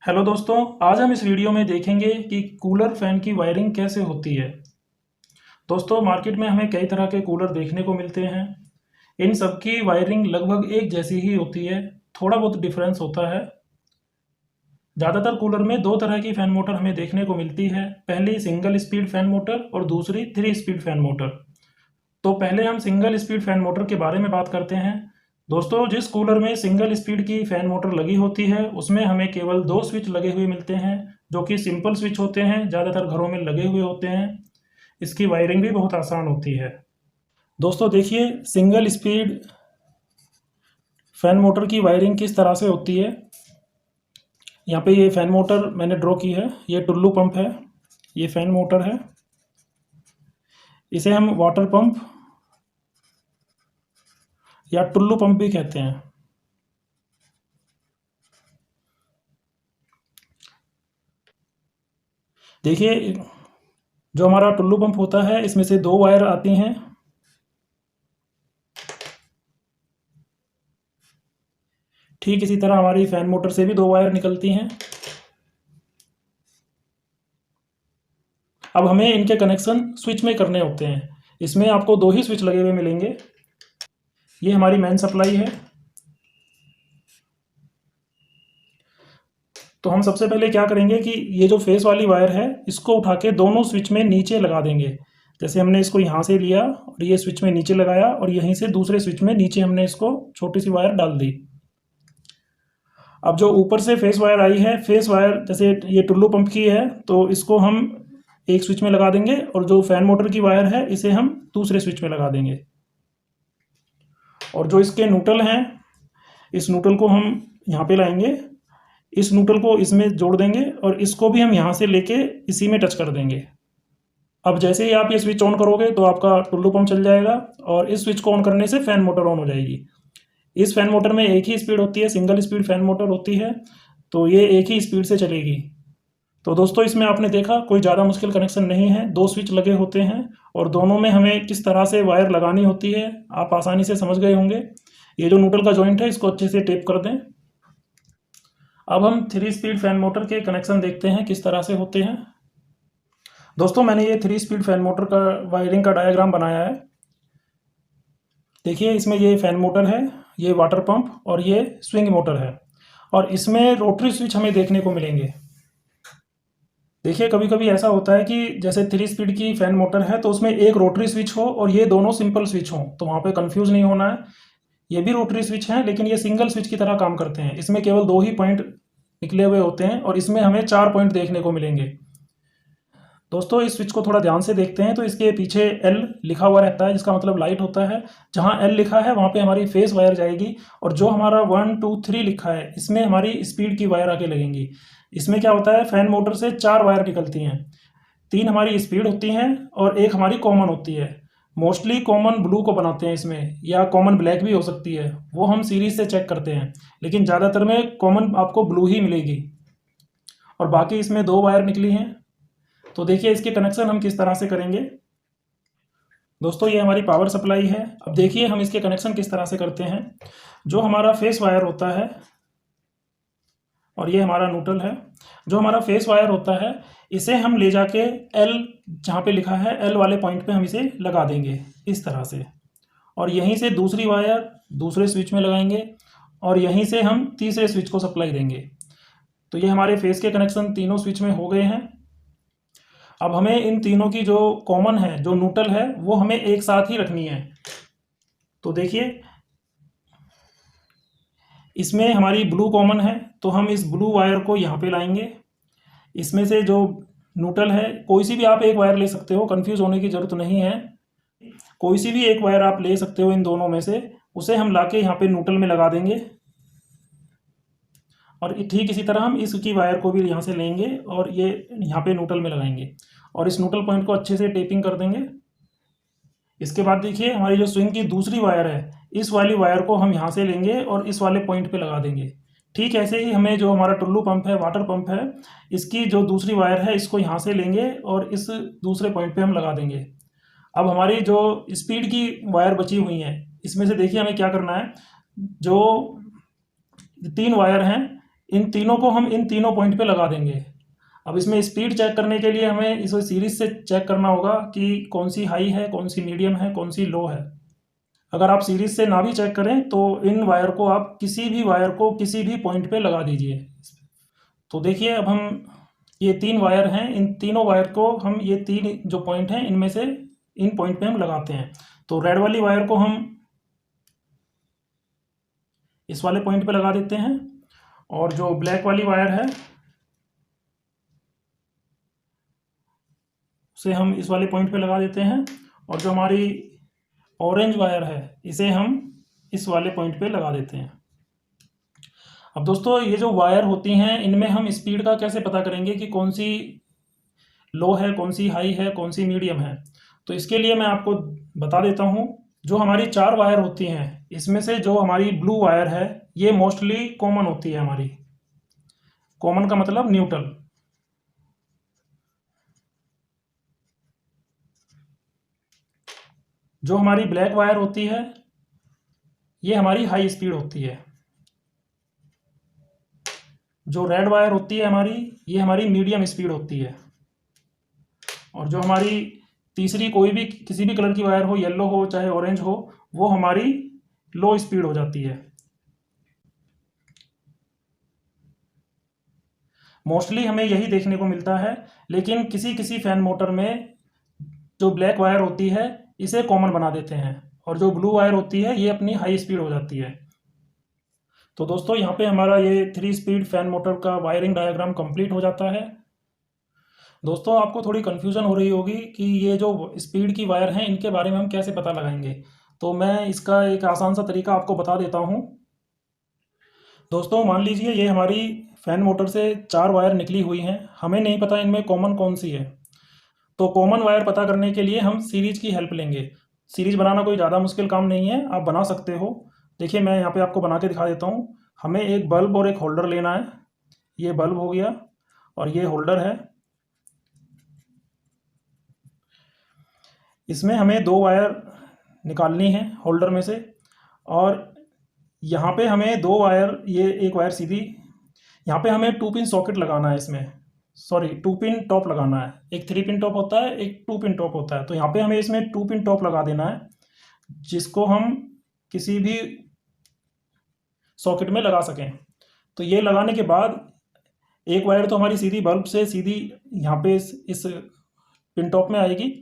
Hello दोस्तों, आज हम इस वीडियो में देखेंगे कि कूलर फैन की वायरिंग कैसे होती है। दोस्तों, मार्केट में हमें कई तरह के कूलर देखने को मिलते हैं। इन सब की वायरिंग लगभग एक जैसी ही होती है, थोड़ा बहुत डिफरेंस होता है। ज़्यादातर कूलर में दो तरह की फैन मोटर हमें देखने को मिलती है। पहली सिंगल स्पीड फैन मोटर और दूसरी 3 स्पीड फैन मोटर। तो पहले हम सिंगल स्पीड फैन मोटर के बारे में बात करते हैं। दोस्तों, जिस कूलर में सिंगल स्पीड की फैन मोटर लगी होती है उसमें हमें केवल दो स्विच लगे हुए मिलते हैं, जो कि सिंपल स्विच होते हैं, ज़्यादातर घरों में लगे हुए होते हैं। इसकी वायरिंग भी बहुत आसान होती है। दोस्तों देखिए, सिंगल स्पीड फैन मोटर की वायरिंग किस तरह से होती है। यहाँ पे ये फैन मोटर मैंने ड्रॉ की है। ये टुल्लू पंप है, ये फैन मोटर है। इसे हम वाटर पंप या टुल्लू पंप भी कहते हैं। देखिए, जो हमारा टुल्लू पंप होता है इसमें से दो वायर आती हैं। ठीक इसी तरह हमारी फैन मोटर से भी दो वायर निकलती हैं। अब हमें इनके कनेक्शन स्विच में करने होते हैं। इसमें आपको दो ही स्विच लगे हुए मिलेंगे। ये हमारी मेन सप्लाई है। तो हम सबसे पहले क्या करेंगे कि ये जो फेस वाली वायर है इसको उठा के दोनों स्विच में नीचे लगा देंगे। जैसे हमने इसको यहाँ से लिया और ये स्विच में नीचे लगाया और यहीं से दूसरे स्विच में नीचे हमने इसको छोटी सी वायर डाल दी। अब जो ऊपर से फेस वायर आई है, फेस वायर जैसे ये टुल्लू पंप की है, तो इसको हम एक स्विच में लगा देंगे और जो फैन मोटर की वायर है इसे हम दूसरे स्विच में लगा देंगे। और जो इसके न्यूट्रल हैं, इस न्यूट्रल को हम यहाँ पे लाएंगे, इस न्यूट्रल को इसमें जोड़ देंगे और इसको भी हम यहाँ से लेके इसी में टच कर देंगे। अब जैसे ही आप ये स्विच ऑन करोगे तो आपका टुल्लू पंप चल जाएगा और इस स्विच को ऑन करने से फैन मोटर ऑन हो जाएगी। इस फैन मोटर में एक ही स्पीड होती है, सिंगल स्पीड फैन मोटर होती है, तो ये एक ही स्पीड से चलेगी। तो दोस्तों, इसमें आपने देखा कोई ज़्यादा मुश्किल कनेक्शन नहीं है, दो स्विच लगे होते हैं और दोनों में हमें किस तरह से वायर लगानी होती है आप आसानी से समझ गए होंगे। ये जो न्यूट्रल का जॉइंट है इसको अच्छे से टेप कर दें। अब हम 3 स्पीड फैन मोटर के कनेक्शन देखते हैं किस तरह से होते हैं। दोस्तों, मैंने ये 3 स्पीड फैन मोटर का वायरिंग का डायग्राम बनाया है। देखिए, इसमें ये फैन मोटर है, ये वाटर पंप और ये स्विंग मोटर है और इसमें रोटरी स्विच हमें देखने को मिलेंगे। देखिए, कभी कभी ऐसा होता है कि जैसे 3 स्पीड की फैन मोटर है तो उसमें एक रोटरी स्विच हो और ये दोनों सिंपल स्विच हो, तो वहाँ पे कंफ्यूज नहीं होना है। ये भी रोटरी स्विच हैं लेकिन ये सिंगल स्विच की तरह काम करते हैं। इसमें केवल दो ही पॉइंट निकले हुए होते हैं और इसमें हमें 4 पॉइंट देखने को मिलेंगे। दोस्तों, इस स्विच को थोड़ा ध्यान से देखते हैं तो इसके पीछे एल लिखा हुआ रहता है, जिसका मतलब लाइट होता है। जहाँ एल लिखा है वहाँ पे हमारी फेस वायर जाएगी और जो हमारा 1 2 3 लिखा है इसमें हमारी स्पीड की वायर आके लगेंगी। इसमें क्या होता है, फैन मोटर से 4 वायर निकलती हैं। 3 हमारी स्पीड होती हैं और एक हमारी कॉमन होती है। मोस्टली कॉमन ब्लू को बनाते हैं इसमें, या कॉमन ब्लैक भी हो सकती है, वो हम सीरीज से चेक करते हैं, लेकिन ज़्यादातर में कॉमन आपको ब्लू ही मिलेगी। और बाकी इसमें 2 वायर निकली हैं। तो देखिए, इसके कनेक्शन हम किस तरह से करेंगे। दोस्तों, ये हमारी पावर सप्लाई है। अब देखिए हम इसके कनेक्शन किस तरह से करते हैं। जो हमारा फेस वायर होता है और ये हमारा न्यूट्रल है, जो हमारा फेस वायर होता है इसे हम ले जाके एल, जहाँ पे लिखा है एल वाले पॉइंट पे हम इसे लगा देंगे इस तरह से। और यहीं से दूसरी वायर दूसरे स्विच में लगाएंगे और यहीं से हम तीसरे स्विच को सप्लाई देंगे। तो ये हमारे फेस के कनेक्शन तीनों स्विच में हो गए हैं। अब हमें इन तीनों की जो कॉमन है, जो न्यूट्रल है, वो हमें एक साथ ही रखनी है। तो देखिए, इसमें हमारी ब्लू कॉमन है तो हम इस ब्लू वायर को यहाँ पे लाएंगे। इसमें से जो न्यूट्रल है, कोई सी भी आप एक वायर ले सकते हो, कंफ्यूज होने की ज़रूरत नहीं है। कोई सी भी एक वायर आप ले सकते हो इन दोनों में से, उसे हम लाके यहाँ पे न्यूट्रल में लगा देंगे। और ठीक इसी तरह हम इसकी वायर को भी यहाँ से लेंगे और ये यहाँ पे न्यूट्रल में लगाएंगे और इस न्यूट्रल पॉइंट को अच्छे से टेपिंग कर देंगे। इसके बाद देखिए, हमारी जो स्विंग की दूसरी वायर है, इस वाली वायर को हम यहाँ से लेंगे और इस वाले पॉइंट पे लगा देंगे। ठीक ऐसे ही हमें जो हमारा टुल्लू पंप है, वाटर पंप है, इसकी जो दूसरी वायर है इसको यहाँ से लेंगे और इस दूसरे पॉइंट पे हम लगा देंगे। अब हमारी जो स्पीड की वायर बची हुई हैं, इसमें से देखिए हमें क्या करना है। जो 3 वायर हैं इन तीनों को हम इन तीनों पॉइंट पे लगा देंगे। अब इसमें स्पीड चेक करने के लिए हमें इस सीरीज से चेक करना होगा कि कौन सी हाई है, कौन सी मीडियम है, कौन सी लो है। अगर आप सीरीज से ना भी चेक करें तो इन वायर को आप किसी भी वायर को किसी भी पॉइंट पे लगा दीजिए। तो देखिए अब हम ये 3 वायर हैं, इन तीनों वायर को हम ये 3 जो पॉइंट हैं इनमें से इन पॉइंट पे हम लगाते हैं। तो रेड वाली वायर को हम इस वाले पॉइंट पे लगा देते हैं और जो ब्लैक वाली वायर है उसे हम इस वाले पॉइंट पे लगा देते हैं और जो हमारी ऑरेंज वायर है इसे हम इस वाले पॉइंट पे लगा देते हैं। अब दोस्तों ये जो वायर होती हैं इनमें हम स्पीड का कैसे पता करेंगे कि कौन सी लो है, कौन सी हाई है, कौन सी मीडियम है। तो इसके लिए मैं आपको बता देता हूँ। जो हमारी 4 वायर होती हैं इसमें से जो हमारी ब्लू वायर है ये मोस्टली कॉमन होती है हमारी। कॉमन का मतलब न्यूट्रल। जो हमारी ब्लैक वायर होती है ये हमारी हाई स्पीड होती है। जो रेड वायर होती है हमारी ये हमारी मीडियम स्पीड होती है। और जो हमारी तीसरी कोई भी किसी भी कलर की वायर हो, येलो हो चाहे ऑरेंज हो, वो हमारी लो स्पीड हो जाती है। मोस्टली हमें यही देखने को मिलता है, लेकिन किसी किसी फैन मोटर में जो ब्लैक वायर होती है इसे कॉमन बना देते हैं और जो ब्लू वायर होती है ये अपनी हाई स्पीड हो जाती है। तो दोस्तों यहाँ पे हमारा ये 3 स्पीड फैन मोटर का वायरिंग डायग्राम कंप्लीट हो जाता है। दोस्तों आपको थोड़ी कन्फ्यूज़न हो रही होगी कि ये जो स्पीड की वायर हैं इनके बारे में हम कैसे पता लगाएंगे। तो मैं इसका एक आसान सा तरीका आपको बता देता हूँ। दोस्तों मान लीजिए ये हमारी फैन मोटर से 4 वायर निकली हुई हैं, हमें नहीं पता इनमें कॉमन कौन सी है। तो कॉमन वायर पता करने के लिए हम सीरीज की हेल्प लेंगे। सीरीज बनाना कोई ज़्यादा मुश्किल काम नहीं है, आप बना सकते हो। देखिए मैं यहाँ पे आपको बना के दिखा देता हूँ। हमें एक बल्ब और एक होल्डर लेना है। ये बल्ब हो गया और ये होल्डर है। इसमें हमें 2 वायर निकालनी है होल्डर में से और यहाँ पे हमें 2 वायर, ये एक वायर सीधी, यहाँ पे हमें 2 पिन सॉकेट लगाना है इसमें, सॉरी 2 पिन टॉप लगाना है। एक 3 पिन टॉप होता है, एक 2 पिन टॉप होता है। तो यहाँ पे हमें इसमें 2 पिन टॉप लगा देना है जिसको हम किसी भी सॉकेट में लगा सकें। तो ये लगाने के बाद एक वायर तो हमारी सीधी बल्ब से सीधी यहाँ पे इस पिन टॉप में आएगी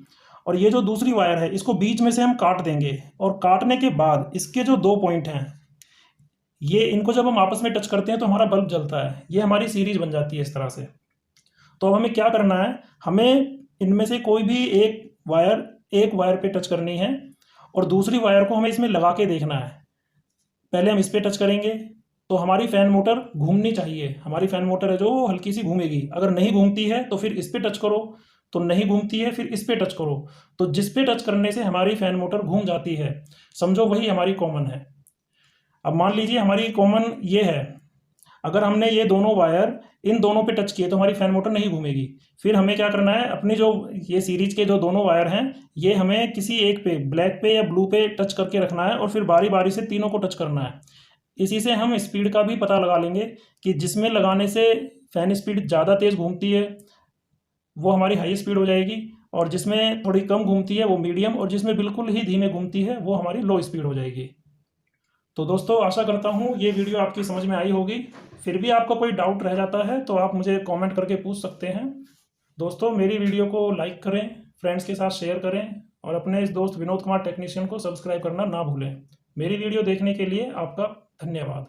और ये जो दूसरी वायर है इसको बीच में से हम काट देंगे और काटने के बाद इसके जो 2 पॉइंट हैं ये इनको जब हम आपस में टच करते हैं तो हमारा बल्ब जलता है। ये हमारी सीरीज बन जाती है इस तरह से। तो अब हमें क्या करना है, हमें इनमें से कोई भी एक वायर पे टच करनी है और दूसरी वायर को हमें इसमें लगा के देखना है। पहले हम इस पे टच करेंगे तो हमारी फैन मोटर घूमनी चाहिए। हमारी फैन मोटर है जो वो हल्की सी घूमेगी। अगर नहीं घूमती है तो फिर इस पे टच करो, तो नहीं घूमती है फिर इस पे टच करो। तो जिस पे टच करने से हमारी फैन मोटर घूम जाती है समझो वही हमारी कॉमन है। अब मान लीजिए हमारी कॉमन ये है, अगर हमने ये दोनों वायर इन दोनों पे टच किए तो हमारी फैन मोटर नहीं घूमेगी। फिर हमें क्या करना है, अपनी जो ये सीरीज के जो दोनों वायर हैं ये हमें किसी एक पे, ब्लैक पे या ब्लू पे टच करके रखना है और फिर बारी बारी से तीनों को टच करना है। इसी से हम स्पीड का भी पता लगा लेंगे कि जिसमें लगाने से फैन स्पीड ज़्यादा तेज़ घूमती है वो हमारी हाई स्पीड हो जाएगी और जिसमें थोड़ी कम घूमती है वो मीडियम, और जिसमें बिल्कुल ही धीमे घूमती है वो हमारी लो स्पीड हो जाएगी। तो दोस्तों आशा करता हूँ ये वीडियो आपकी समझ में आई होगी। फिर भी आपको कोई डाउट रह जाता है तो आप मुझे कमेंट करके पूछ सकते हैं। दोस्तों मेरी वीडियो को लाइक करें, फ्रेंड्स के साथ शेयर करें और अपने इस दोस्त विनोद कुमार टेक्नीशियन को सब्सक्राइब करना ना भूलें। मेरी वीडियो देखने के लिए आपका धन्यवाद।